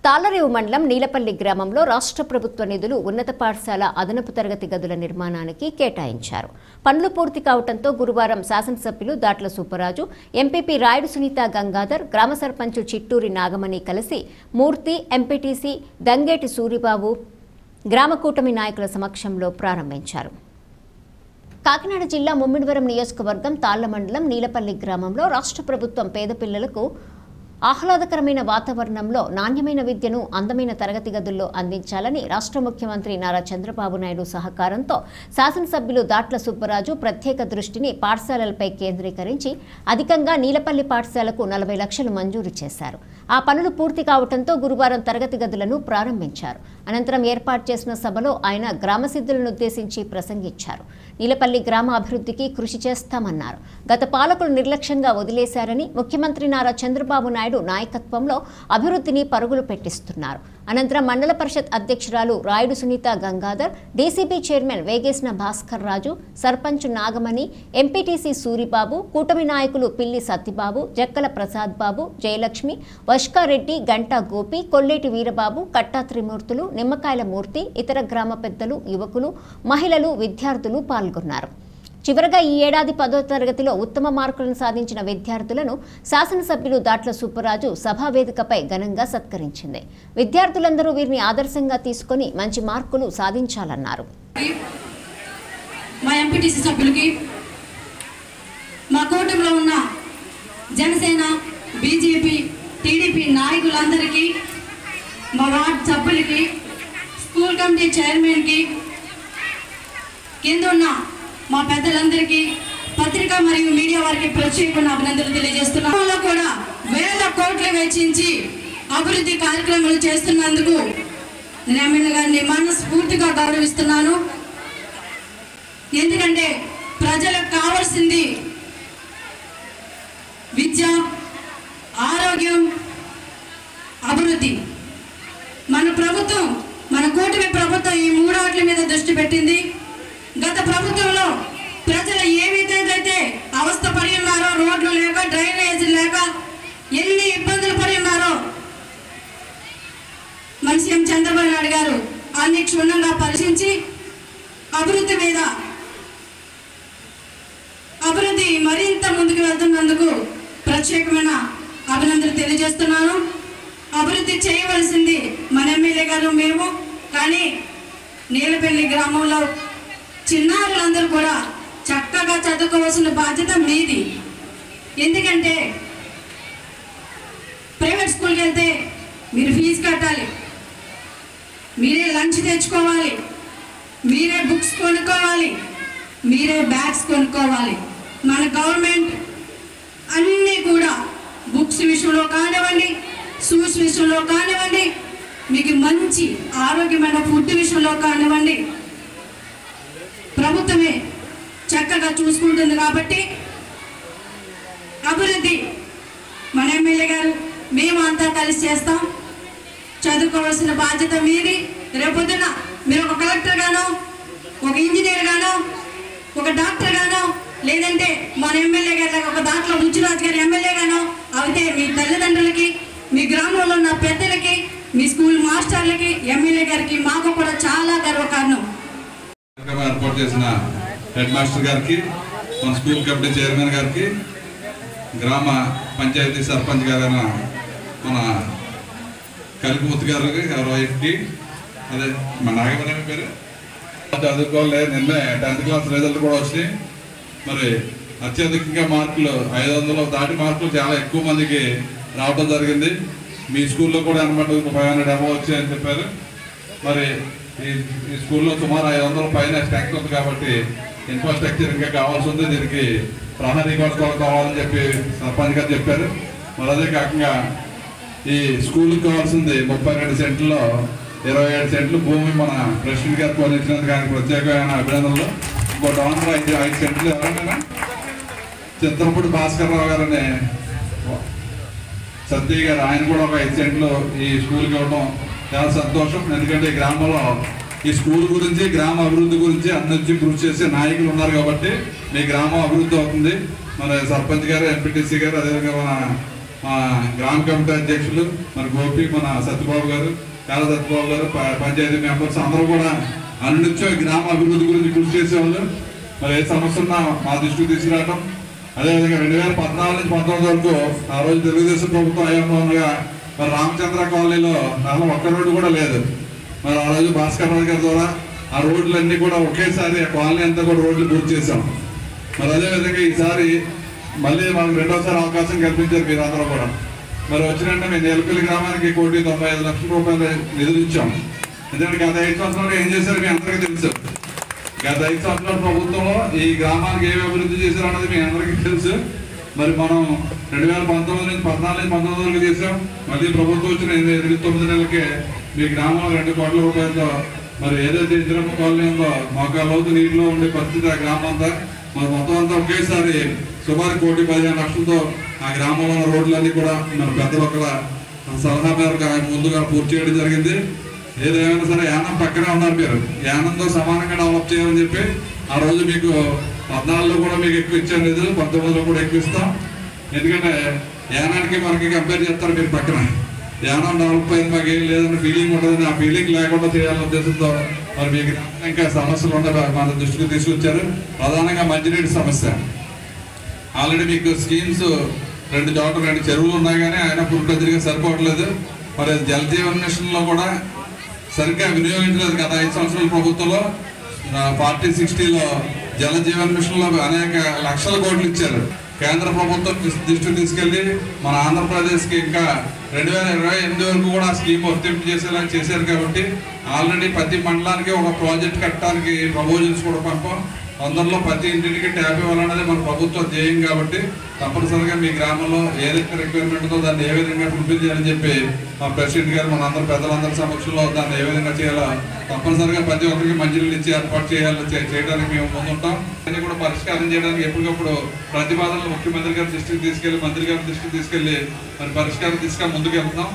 తాళ్లరేవు మండలం నీలపల్లి గ్రామంలో రాష్ట్ర ప్రభుత్వ నిధులు ఉన్నత పాఠశాల అదనపు తరగతి గదుల నిర్మాణానికి కేటాయించారు. పనులు పూర్తి కావడంతో గురువారం శాసనసభ్యులు దాట్ల సుబ్బరాజు, ఎంపీపీ రాయుడు సునీత గంగాధర్, గ్రామ సర్పంచ్ చిట్టూరి నాగమణి కలిసి మూర్తి, ఎంపీటీసీ దంగేటి సూరిబాబు గ్రామ కూటమి నాయకుల సమక్షంలో ప్రారంభించారు. కాకినాడ జిల్లా ముమ్మిడివరం నియోజకవర్గం తాళ్ల మండలం నీలపల్లి గ్రామంలో రాష్ట్ర ప్రభుత్వం పేద పిల్లలకు ఆహ్లాదకరమైన వాతావరణంలో నాణ్యమైన విద్యను అందమైన తరగతి గదుల్లో అందించాలని రాష్ట్ర ముఖ్యమంత్రి నారా చంద్రబాబు నాయుడు సహకారంతో శాసనసభ్యులు దాట్ల సుబ్బరాజు ప్రత్యేక దృష్టిని పాఠశాలలపై కేంద్రీకరించి అధికంగా నీలపల్లి పాఠశాలకు 40 లక్షలు మంజూరు చేశారు. ఆ పనులు పూర్తి కావడంతో గురువారం తరగతి గదులను ప్రారంభించారు. అనంతరం ఏర్పాటు చేసిన సభలో ఆయన గ్రామసిద్ధులను ఉద్దేశించి ప్రసంగించారు. నీలపల్లి గ్రామ అభివృద్ధికి కృషి చేస్తామన్నారు. గత పాలకులు నిర్లక్ష్యంగా వదిలేశారని, ముఖ్యమంత్రి నారా చంద్రబాబు నాయుడు నాయకత్వంలో అభివృద్ధిని పరుగులు పెట్టిస్తున్నారు. అనంతరం మండల పరిషత్ అధ్యక్షురాలు రాయుడు సునీత గంగాధర్, డీసీబీ చైర్మన్ వేగేసిన భాస్కర్ రాజు, సర్పంచ్ నాగమణి, ఎంపీటీసీ సూరిబాబు, కూటమి నాయకులు పిల్లి సత్యబాబు, జక్కల ప్రసాద్ బాబు, జయలక్ష్మి, వష్కారెడ్డి, గంటా గోపి, కొల్లేటి వీరబాబు, కట్టా త్రిమూర్తులు, నిమ్మకాయల మూర్తి, ఇతర గ్రామ పెద్దలు, యువకులు, మహిళలు, విద్యార్థులు పాల్గొన్నారు. చివరగా ఈ ఏడాది 10వ తరగతిలో ఉత్తమ మార్కులను సాధించిన విద్యార్థులను శాసనసభ్యులు దాట్ల సుబ్బరాజు సభావేదికపై ఘనంగా సత్కరించింది. విద్యార్థులందరూ వీరిని ఆదర్శంగా తీసుకుని మంచి మార్కులు సాధించాలన్నారు. మా ఎంపీటీసీ సభ్యులకి, మా కూటమిలో ఉన్న జనసేన, బీజేపీ, టీడీపీ నాయకులందరికీ, మా వార్డు సభ్యులకి, స్కూల్ కమిటీ చైర్మన్కి, కింద ఉన్న మా పెద్దలందరికీ, పత్రికా మరియు మీడియా వారికి ప్రత్యేకమైన అభినందనలు తెలియజేస్తున్నాను. కూడా వేల కోట్లు వెచ్చించి అభివృద్ధి కార్యక్రమాలు చేస్తున్నందుకు నేను ఎమ్మెల్యే గారిని మనస్ఫూర్తిగా గౌరవిస్తున్నాను. ఎందుకంటే ప్రజలకు కావాల్సింది విద్య, ఆరోగ్యం, అభివృద్ధి. మన ప్రభుత్వం, మన కూటమి ప్రభుత్వం ఈ 3 వాటి మీద దృష్టి పెట్టింది. గత ప్రభుత్వంలో ప్రజలు ఏ విధంగా అయితే అవస్థ పడి ఉన్నారో, రోడ్లు లేక, డ్రైనేజీ లేక ఎన్ని ఇబ్బందులు పడి ఉన్నారో మన సీఎం చంద్రబాబు నాయుడు గారు అన్ని క్షుణ్ణంగా పరిశీలించి అభివృద్ధి మరింత ముందుకు వెళ్తున్నందుకు ప్రత్యేకమైన అభినందనలు తెలియజేస్తున్నాను. అభివృద్ధి చేయవలసింది మన ఎమ్మెల్యే గారు, మేము. కానీ నీలపల్లి గ్రామంలో చిన్నారులందరూ కూడా చక్కగా చదువుకోవాల్సిన బాధ్యత మీది. ఎందుకంటే ప్రైవేట్ స్కూల్కి వెళ్తే మీరు ఫీజు కట్టాలి, మీరే లంచ్ తెచ్చుకోవాలి, మీరే బుక్స్ కొనుక్కోవాలి, మీరే బ్యాగ్స్ కొనుక్కోవాలి. మన గవర్నమెంట్ అన్నీ కూడా బుక్స్ విషయంలో కానివ్వండి, షూస్ విషయంలో కానివ్వండి, మీకు మంచి ఆరోగ్యమైన ఫుడ్ విషయంలో కానివ్వండి, ప్రభుత్వమే చక్కగా చూసుకుంటుంది. కాబట్టి అభివృద్ధి మన ఎమ్మెల్యే గారు, మేము అంతా కలిసి చేస్తాం. చదువుకోవాల్సిన బాధ్యత మీది. రేపొద్దున మీరు ఒక కలెక్టర్ గానో, ఒక ఇంజనీర్ గానో, ఒక డాక్టర్ గానో, లేదంటే మన ఎమ్మెల్యే గారి ఒక దాంట్లో బుజ్జిరాజు గారి ఎమ్మెల్యే గానో అయితే మీ తల్లిదండ్రులకి, మీ గ్రామంలో ఉన్న పెద్దలకి, మీ స్కూల్ మాస్టర్లకి, ఎమ్మెల్యే గారికి, మాకు కూడా చాలా గర్వకారణం. ఏర్పాటు చేసిన హెడ్ మాస్టర్ గారికి, మన స్కూల్ కమిటీ చైర్మన్ గారికి, గ్రామ పంచాయతీ సర్పంచ్ గారైన మన కలిపమూర్తి గారికి, వైఫ్కి, అదే మన నాగమణి పేరు చదువుకోలే. నిన్న 10th క్లాస్ రిజల్ట్ కూడా వచ్చినాయి. మరి అత్యధికంగా మార్కులు 500 దాటి మార్కులు చాలా ఎక్కువ మందికి రావడం జరిగింది. మీ స్కూల్లో కూడా అనమాట 500 అబవ్ వచ్చాయని చెప్పారు. మరి ఈ స్కూల్లో సుమారు 500 పైన స్ట్రెంగ్త్ ఉంది. కాబట్టి ఇన్ఫ్రాస్ట్రక్చర్ ఇంకా కావాల్సి ఉంది. దీనికి ప్రహరీ కూడా కావాలని చెప్పి సర్పంచ్ గారు చెప్పారు. మరి అదే కాకుండా ఈ స్కూల్కి కావాల్సింది 32 సెంట్లో 27 సెంట్లు భూమి మన ప్రెసిడెంట్ గారు కొనిచ్చినందుకు ఆయన ప్రత్యేకమైన అభినందనలు. ఇంకో డౌన్ 5 సెంట్లు ఎవరైనా చిత్రపూడి భాస్కర్ రావు గారని సత్య గారు, ఆయన కూడా ఒక 5 సెంట్లు ఈ స్కూల్కి ఇవ్వడం చాలా సంతోషం. ఎందుకంటే ఈ గ్రామంలో ఈ స్కూల్ గురించి, గ్రామ అభివృద్ధి గురించి అన్నింటి కృషి చేసే నాయకులు ఉన్నారు. కాబట్టి మీ గ్రామం అభివృద్ధి అవుతుంది. మన సర్పంచ్ గారు, ఎంపీటీసీ గారు, అదేవిధంగా మన మా గ్రామ కమిటీ అధ్యక్షులు మన గోపి, మన సత్యబాబు గారు, కాళ్ళ సత్యబాబు గారు, పంచాయతీ మెంబర్స్ అందరూ కూడా అనునిత్యం గ్రామ అభివృద్ధి గురించి కృషి చేసేవాళ్ళు. మరి ఏ సమస్య ఉన్నా మా దృష్టికి తీసుకురావడం, అదేవిధంగా 2014 నుంచి 2019 వరకు ఆ రోజు తెలుగుదేశం ప్రభుత్వం హయాంలో ఉండగా మరి రామచంద్ర కాలనీలో అసలు ఒక్క రోడ్డు కూడా లేదు. మరి ఆ రోజు భాస్కర్ రావు గారి ద్వారా ఆ రోడ్లన్నీ కూడా ఒకేసారి ఆ కాలనీ అంతా కూడా రోడ్లు పూర్తి చేశాం. మరి అదేవిధంగా ఈసారి మళ్ళీ మనకు రెండోసారి అవకాశం కల్పించారు మీరందరూ కూడా. మరి వచ్చినట్టు మేము నేలపల్లి గ్రామానికి 1,95,00,000 రూపాయలు నిధులు ఇచ్చాం. ఎందుకంటే గత 5 సంవత్సరాలు ఏం చేశారు మీ అందరికీ తెలుసు. గత 5 సంవత్సరాల ప్రభుత్వంలో ఈ గ్రామానికి ఏమి అభివృద్ధి చేశారు అన్నది మీ అందరికీ తెలుసు. మరి మనం 2019 నుంచి 14 వరకు చేసాం. మళ్ళీ ప్రభుత్వం వచ్చిన 9 నెలలకే మీ గ్రామంలో 2 కోట్ల రూపాయలతో మరి ఏదైతే ఇందిరమ్మ కాలనీ ఉందో మోకాళ్ళలోతు నీటిలో ఉండే పరిస్థితి ఆ గ్రామం అంతా మరి మొత్తం అంతా ఒకేసారి సుమారు 1,15,00,000తో ఆ గ్రామంలో ఉన్న రోడ్లన్నీ కూడా మన పెద్దలు ఒకళ్ళ సలహా మేరకు ముందుగా పూర్తి చేయడం జరిగింది. ఏదేమైనా సరే యానం పక్కనే ఉన్నారు మీరు, యానంతో సమానంగా డెవలప్ చేయాలని చెప్పి ఆ రోజు మీకు 14లో కూడా మీకు ఎక్కువ ఇచ్చాను నిధులు, 19లో కూడా ఎక్కువ ఇస్తాం. ఎందుకంటే యానానికి మనకి కంపేర్ చేస్తారు మీరు పక్కన. యానం డెవలప్ అయింది మాకు ఏం లేదని ఫీలింగ్ ఉంటుంది. ఆ ఫీలింగ్ లేకుండా చేయాలనే ఉద్దేశంతో మరి మీకు ఇంకా సమస్యలు ఉన్నాయి మన దృష్టికి తీసుకొచ్చారు. ప్రధానంగా మంచినీటి సమస్య. ఆల్రెడీ మీకు స్కీమ్స్ 2 చోట్ల 2 చెరువులు ఉన్నాయి, కానీ ఆయన పూర్తిగా సరిపోవట్లేదు. మరి జల్ జీవన్ మిషన్లో కూడా సరిగ్గా వినియోగించలేదు. గత 5 సంవత్సరాల ప్రభుత్వంలో 40-60లో జల జీవన్ మిషన్లో అనేక లక్షల కోట్లు ఇచ్చారు. కేంద్ర ప్రభుత్వం దృష్టికి తీసుకెళ్లి మన ఆంధ్రప్రదేశ్కి ఇంకా 2028 వరకు కూడా ఆ స్కీమ్ వర్తింపు చేసేలా చేశారు. కాబట్టి ఆల్రెడీ ప్రతి మండలానికి ఒక ప్రాజెక్ట్ కట్టడానికి ప్రపోజల్స్ కూడా పంపాం. అందరిలో ప్రతి ఇంటికి ట్యాప్ ఇవ్వాలన్నది మన ప్రభుత్వ ధ్యేయం. కాబట్టి తప్పనిసరిగా మీ గ్రామంలో ఏదైతే రిక్వైర్మెంట్ ఉందో దాన్ని ఏ విధంగా ఫుల్ఫిల్ చేయాలని చెప్పి మా ప్రెసిడెంట్ గారు మన అందరూ పెద్దలందరి సమక్షంలో దాన్ని ఏ విధంగా చేయాలో తప్పనిసరిగా ప్రతి ఒక్కరికి మంచినీళ్ళు ఇచ్చి ఏర్పాటు చేయడానికి మేము ముందుంటాం. అన్ని కూడా పరిష్కారం చేయడానికి ఎప్పటికప్పుడు ప్రతిపాదనలు ముఖ్యమంత్రి గారి దృష్టికి తీసుకెళ్లి, మంత్రి గారి దృష్టికి తీసుకెళ్లి మరి పరిష్కారం తీసుకొని ముందుకు వెళ్తున్నాం.